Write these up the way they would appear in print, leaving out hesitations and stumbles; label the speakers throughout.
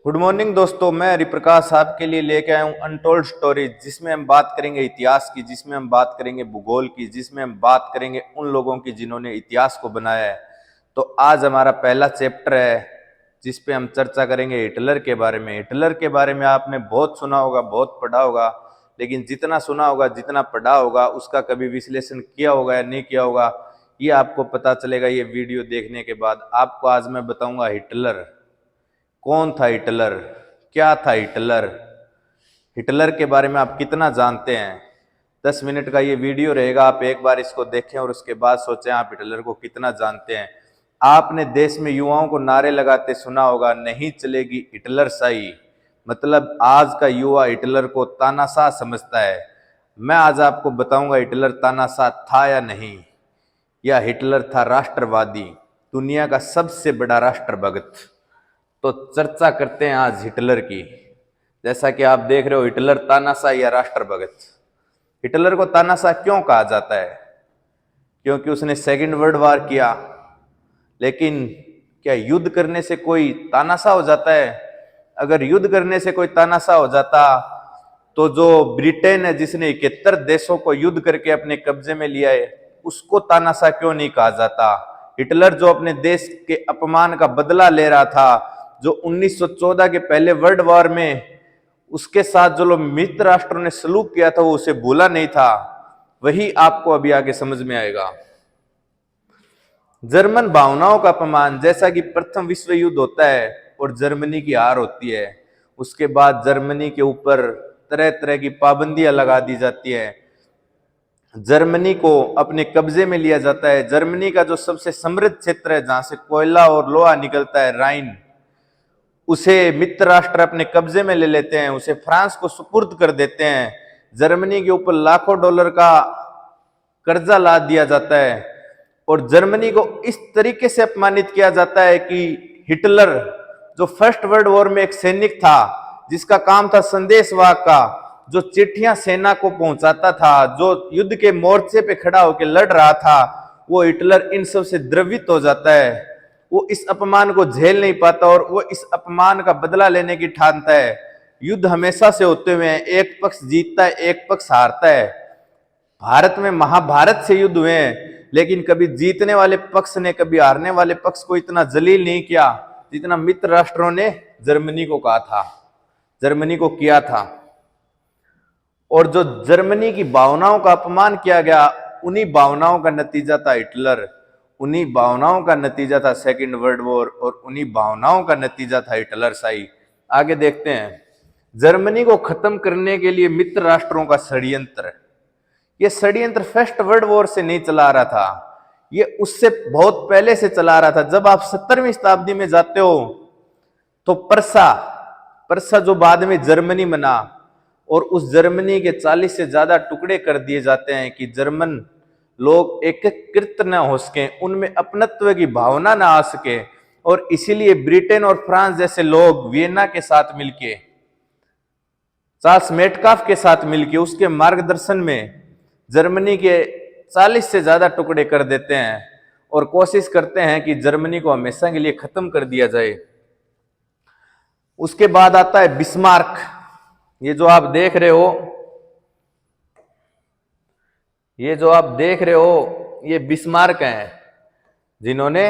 Speaker 1: Good morning दोस्तों, मैं हरिप्रकाश आपके लिए लेके आया हूँ अनटोल्ड स्टोरीज, जिसमें हम बात करेंगे इतिहास की, जिसमें हम बात करेंगे भूगोल की, जिसमें हम बात करेंगे उन लोगों की जिन्होंने इतिहास को बनाया है। तो आज हमारा पहला चैप्टर है जिस पे हम चर्चा करेंगे हिटलर के बारे में। हिटलर के बारे में आपने बहुत सुना होगा, बहुत पढ़ा होगा, लेकिन जितना सुना होगा, जितना पढ़ा होगा, उसका कभी विश्लेषण किया होगा या नहीं किया होगा, ये आपको पता चलेगा ये वीडियो देखने के बाद। आपको आज मैं बताऊंगा हिटलर कौन था, हिटलर क्या था, हिटलर हिटलर के बारे में आप कितना जानते हैं। 10 मिनट का ये वीडियो रहेगा, आप एक बार इसको देखें और उसके बाद सोचें आप हिटलर को कितना जानते हैं। आपने देश में युवाओं को नारे लगाते सुना होगा, नहीं चलेगी हिटलर शाही। मतलब आज का युवा हिटलर को तानाशाह समझता है। मैं आज आपको बताऊंगा हिटलर तानाशाह था या नहीं, या हिटलर था राष्ट्रवादी, दुनिया का सबसे बड़ा राष्ट्रभक्त। तो चर्चा करते हैं आज हिटलर की। जैसा कि आप देख रहे हो, हिटलर तानाशाह या राष्ट्रभक्त। हिटलर को तानाशाह क्यों कहा जाता है? क्योंकि उसने सेकंड वर्ल्ड वॉर किया। लेकिन क्या युद्ध करने से कोई तानाशाह हो जाता है? अगर युद्ध करने से कोई तानाशाह हो जाता तो जो ब्रिटेन है, जिसने 71 देशों को युद्ध करके अपने कब्जे में लिया है, उसको तानाशाह क्यों नहीं कहा जाता? हिटलर जो अपने देश के अपमान का बदला ले रहा था, जो 1914 के पहले वर्ल्ड वॉर में उसके साथ जो लोग मित्र राष्ट्रों ने सलूक किया था, वो उसे भूला नहीं था। वही आपको अभी आगे समझ में आएगा। जर्मन भावनाओं का अपमान, जैसा कि प्रथम विश्व युद्ध होता है और जर्मनी की हार होती है, उसके बाद जर्मनी के ऊपर तरह तरह की पाबंदियां लगा दी जाती है, जर्मनी को अपने कब्जे में लिया जाता है। जर्मनी का जो सबसे समृद्ध क्षेत्र है, जहां से कोयला और लोहा निकलता है, राइन, उसे मित्र राष्ट्र अपने कब्जे में ले लेते हैं, उसे फ्रांस को सुपुर्द कर देते हैं। जर्मनी के ऊपर लाखों डॉलर का कर्जा ला दिया जाता है और जर्मनी को इस तरीके से अपमानित किया जाता है कि हिटलर, जो फर्स्ट वर्ल्ड वॉर में एक सैनिक था, जिसका काम था संदेशवाहक का, जो चिट्ठियां सेना को पहुंचाता था, जो युद्ध के मोर्चे पे खड़ा होकर लड़ रहा था, वो हिटलर इन सब से द्रवित हो जाता है। वो इस अपमान को झेल नहीं पाता और वो इस अपमान का बदला लेने की ठानता है। युद्ध हमेशा से होते हुए हैं, एक पक्ष जीतता है, एक पक्ष हारता है। भारत में महाभारत से युद्ध हुए हैं, लेकिन कभी जीतने वाले पक्ष ने कभी हारने वाले पक्ष को इतना जलील नहीं किया जितना मित्र राष्ट्रों ने जर्मनी को कहा था, जर्मनी को किया था। और जो जर्मनी की भावनाओं का अपमान किया गया, उन्हीं भावनाओं का नतीजा था हिटलर, उन्हीं भावनाओं का नतीजा था सेकंड वर्ल्ड वॉर, और उन्हीं भावनाओं का नतीजा था हिटलर शाही। आगे देखते हैं। जर्मनी को खत्म करने के लिए मित्र राष्ट्रों का षड्यंत्र, ये षड्यंत्र फर्स्ट वर्ल्ड वॉर से नहीं चला रहा था, ये उससे बहुत पहले से चला रहा था। जब आप 17वीं शताब्दी में जाते हो तो परसा जो बाद में जर्मनी बना, और उस जर्मनी के 40 से ज्यादा टुकड़े कर दिए जाते हैं कि जर्मन लोग एकीकृत न हो सके, उनमें अपनत्व की भावना ना आ सके। और इसीलिए ब्रिटेन और फ्रांस जैसे लोग वियना के साथ मिलके, चार्ल्स मेटकाफ के साथ मिलके, उसके मार्गदर्शन में जर्मनी के 40 से ज्यादा टुकड़े कर देते हैं और कोशिश करते हैं कि जर्मनी को हमेशा के लिए खत्म कर दिया जाए। उसके बाद आता है बिस्मार्क। ये जो आप देख रहे हो, ये जो आप देख रहे हो, ये बिस्मार्क हैं, जिन्होंने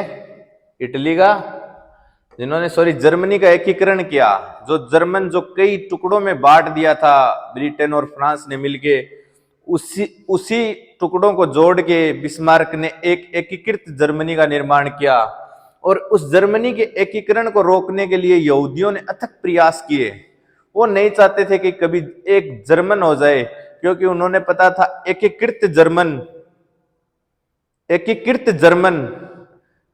Speaker 1: जर्मनी का एकीकरण किया। जो जर्मन जो कई टुकड़ों में बांट दिया था ब्रिटेन और फ्रांस ने मिलके, उसी टुकड़ों को जोड़ के बिस्मार्क ने एक एकीकृत जर्मनी का निर्माण किया। और उस जर्मनी के एकीकरण को रोकने के लिए यहूदियों ने अथक प्रयास किए। वो नहीं चाहते थे कि कभी एक जर्मन हो जाए, क्योंकि उन्होंने पता था एकीकृत जर्मन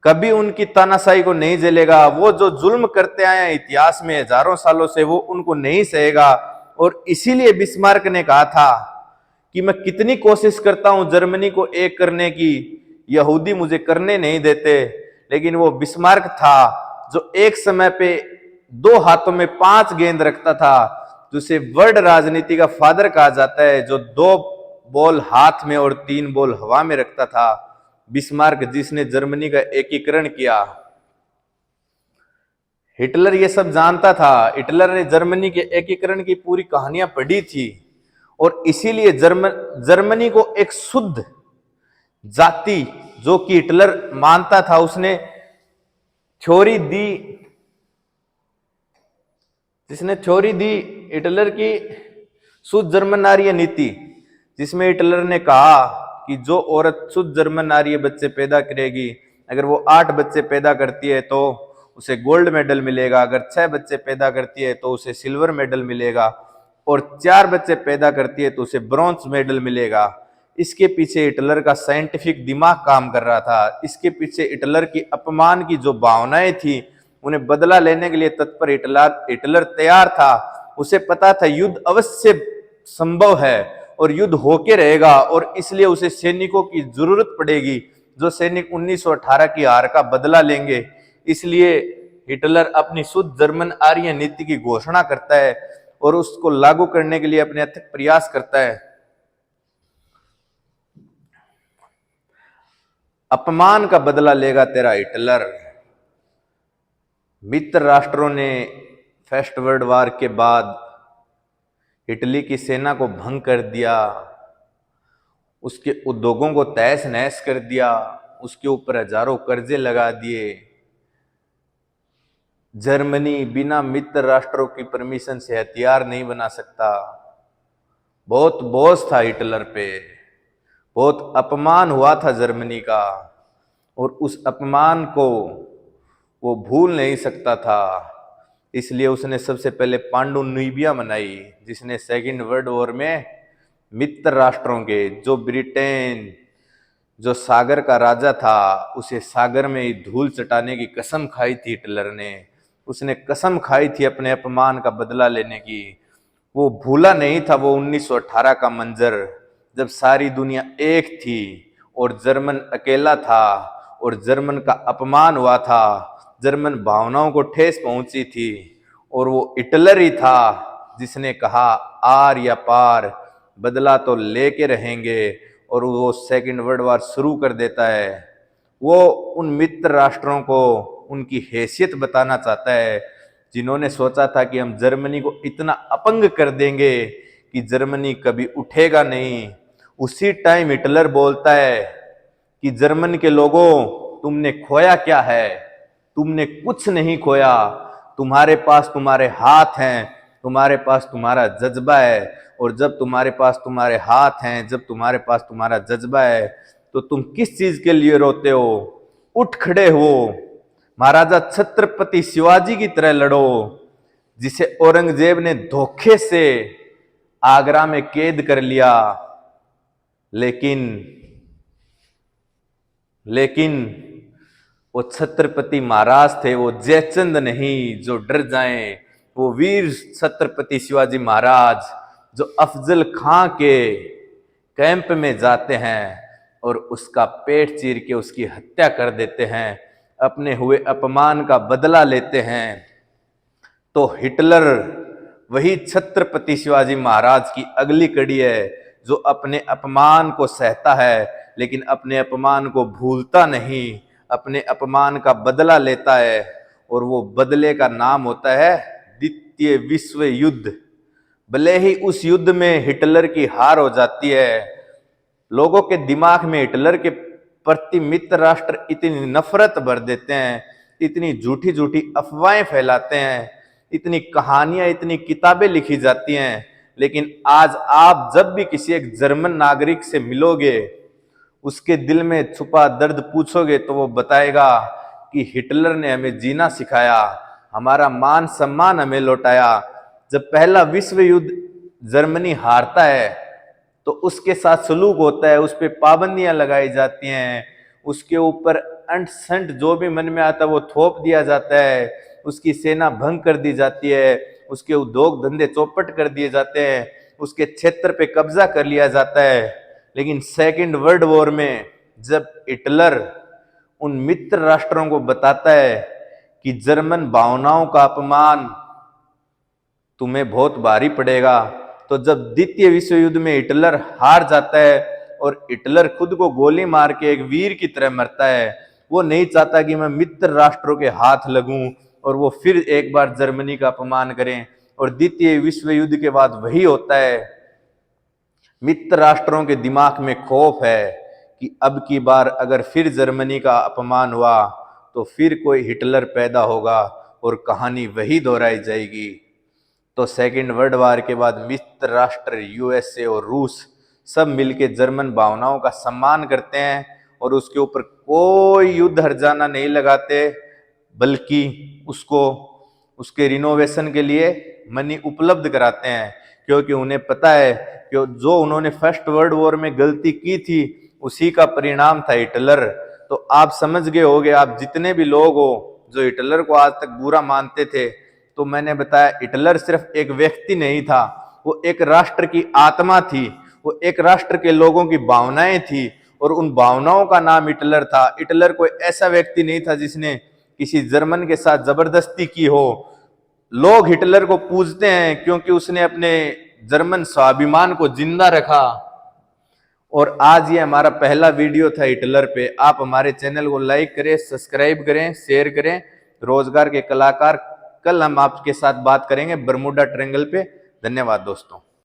Speaker 1: कभी उनकी तानाशाही को नहीं झेलेगा। वो जो जुल्म करते आए हैं इतिहास में हजारों सालों से, वो उनको नहीं सहेगा। और इसीलिए बिस्मार्क ने कहा था कि मैं कितनी कोशिश करता हूं जर्मनी को एक करने की, यहूदी मुझे करने नहीं देते। लेकिन वो बिस्मार्क था जो एक समय पे 2 हाथों में 5 गेंद रखता था, जिसे वर्ल्ड राजनीति का फादर कहा जाता है, जो 2 बॉल हाथ में और 3 बॉल हवा में रखता था। बिस्मार्क, जिसने जर्मनी का एकीकरण किया। हिटलर ये सब जानता था। हिटलर ने जर्मनी के एकीकरण की पूरी कहानियां पढ़ी थी और इसीलिए जर्मनी को एक शुद्ध जाति, जो कि हिटलर मानता था, उसने थ्योरी दी, जिसने थ्योरी दी हिटलर की शुद्ध जर्मन नारीय नीति, जिसमें हिटलर ने कहा कि जो औरत शुद्ध जर्मन नारीय बच्चे पैदा करेगी, अगर वो 8 बच्चे पैदा करती है तो उसे गोल्ड मेडल मिलेगा, अगर 6 बच्चे पैदा करती है तो उसे सिल्वर मेडल मिलेगा, और 4 बच्चे पैदा करती है तो उसे ब्रॉन्ज मेडल मिलेगा। इसके पीछे हिटलर का साइंटिफिक दिमाग काम कर रहा था। इसके पीछे हिटलर की अपमान की जो भावनाएं थी, उन्हें बदला लेने के लिए तत्पर हिटलर तैयार था। उसे पता था युद्ध अवश्य संभव है और युद्ध होके रहेगा, और इसलिए उसे सैनिकों की जरूरत पड़ेगी, जो सैनिक 1918 की हार का बदला लेंगे। इसलिए हिटलर अपनी शुद्ध जर्मन आर्य नीति की घोषणा करता है और उसको लागू करने के लिए अपने अथक प्रयास करता है। अपमान का बदला लेगा तेरा हिटलर। मित्र राष्ट्रों ने फर्स्ट वर्ल्ड वॉर के बाद इटली की सेना को भंग कर दिया, उसके उद्योगों को तहस नहस कर दिया, उसके ऊपर हजारों कर्जे लगा दिए। जर्मनी बिना मित्र राष्ट्रों की परमिशन से हथियार नहीं बना सकता। बहुत बोझ था हिटलर पे, बहुत अपमान हुआ था जर्मनी का, और उस अपमान को वो भूल नहीं सकता था। इसलिए उसने सबसे पहले पांडुनूबिया मनाई, जिसने सेकेंड वर्ल्ड वॉर में मित्र राष्ट्रों के, जो ब्रिटेन, जो सागर का राजा था, उसे सागर में ही धूल चटाने की कसम खाई थी हिटलर ने। उसने कसम खाई थी अपने अपमान का बदला लेने की। वो भूला नहीं था वो 1918 का मंजर, जब सारी दुनिया एक थी और जर्मन अकेला था, और जर्मन का अपमान हुआ था, जर्मन भावनाओं को ठेस पहुंची थी, और वो हिटलर ही था जिसने कहा आर या पार, बदला तो लेके रहेंगे, और वो सेकेंड वर्ल्ड वॉर शुरू कर देता है। वो उन मित्र राष्ट्रों को उनकी हैसियत बताना चाहता है, जिन्होंने सोचा था कि हम जर्मनी को इतना अपंग कर देंगे कि जर्मनी कभी उठेगा नहीं। उसी टाइम हिटलर बोलता है कि जर्मन के लोगों, तुमने खोया क्या है? तुमने कुछ नहीं खोया। तुम्हारे पास तुम्हारे हाथ हैं, तुम्हारे पास तुम्हारा जज्बा है, और जब तुम्हारे पास तुम्हारे हाथ हैं, जब तुम्हारे पास तुम्हारा जज्बा है, तो तुम किस चीज के लिए रोते हो? उठ खड़े हो, महाराजा छत्रपति शिवाजी की तरह लड़ो, जिसे औरंगजेब ने धोखे से आगरा में कैद कर लिया। लेकिन वो छत्रपति महाराज थे, वो जयचंद नहीं जो डर जाएं। वो वीर छत्रपति शिवाजी महाराज जो अफजल खां के कैंप में जाते हैं और उसका पेट चीर के उसकी हत्या कर देते हैं, अपने हुए अपमान का बदला लेते हैं। तो हिटलर वही छत्रपति शिवाजी महाराज की अगली कड़ी है, जो अपने अपमान को सहता है, लेकिन अपने अपमान को भूलता नहीं, अपने अपमान का बदला लेता है, और वो बदले का नाम होता है द्वितीय विश्व युद्ध। भले ही उस युद्ध में हिटलर की हार हो जाती है, लोगों के दिमाग में हिटलर के प्रति मित्र राष्ट्र इतनी नफरत भर देते हैं, इतनी झूठी झूठी अफवाहें फैलाते हैं, इतनी कहानियां, इतनी किताबें लिखी जाती हैं, लेकिन आज आप जब भी किसी एक जर्मन नागरिक से मिलोगे, उसके दिल में छुपा दर्द पूछोगे, तो वो बताएगा कि हिटलर ने हमें जीना सिखाया, हमारा मान सम्मान हमें लौटाया। जब पहला विश्व युद्ध जर्मनी हारता है तो उसके साथ सलूक होता है, उस पर पाबंदियां लगाई जाती हैं, उसके ऊपर अंट संट जो भी मन में आता है वो थोप दिया जाता है, उसकी सेना भंग कर दी जाती है, उसके उद्योग धंधे चौपट कर दिए जाते हैं, उसके क्षेत्र पे कब्जा कर लिया जाता है। लेकिन सेकेंड वर्ल्ड वॉर में जब हिटलर उन मित्र राष्ट्रों को बताता है कि जर्मन भावनाओं का अपमान तुम्हें बहुत भारी पड़ेगा, तो जब द्वितीय विश्व युद्ध में हिटलर हार जाता है और हिटलर खुद को गोली मार के एक वीर की तरह मरता है, वो नहीं चाहता कि मैं मित्र राष्ट्रों के हाथ लगूं, और वो फिर एक बार जर्मनी का अपमान करें। और द्वितीय विश्व युद्ध के बाद वही होता है। मित्र राष्ट्रों के दिमाग में खौफ है कि अब की बार अगर फिर जर्मनी का अपमान हुआ तो फिर कोई हिटलर पैदा होगा और कहानी वही दोहराई जाएगी। तो सेकेंड वर्ल्ड वार के बाद मित्र राष्ट्र यूएसए और रूस सब मिलके जर्मन भावनाओं का सम्मान करते हैं और उसके ऊपर कोई युद्ध हर्जाना नहीं लगाते, बल्कि उसको उसके रिनोवेशन के लिए मनी उपलब्ध कराते हैं, क्योंकि उन्हें पता है कि जो उन्होंने फर्स्ट वर्ल्ड वॉर में गलती की थी उसी का परिणाम था हिटलर। तो आप समझ गए होंगे, आप जितने भी लोग हो जो हिटलर को आज तक बुरा मानते थे, तो मैंने बताया हिटलर सिर्फ एक व्यक्ति नहीं था, वो एक राष्ट्र की आत्मा थी, वो एक राष्ट्र के लोगों की भावनाएं थी और उन भावनाओं का नाम हिटलर था। हिटलर कोई ऐसा व्यक्ति नहीं था जिसने किसी जर्मन के साथ जबरदस्ती की हो। लोग हिटलर को पूजते हैं क्योंकि उसने अपने जर्मन स्वाभिमान को जिंदा रखा। और आज ये हमारा पहला वीडियो था हिटलर पे। आप हमारे चैनल को लाइक करें, सब्सक्राइब करें, शेयर करें। रोजगार के कलाकार, कल हम आपके साथ बात करेंगे बरमूडा ट्रायंगल पे। धन्यवाद दोस्तों।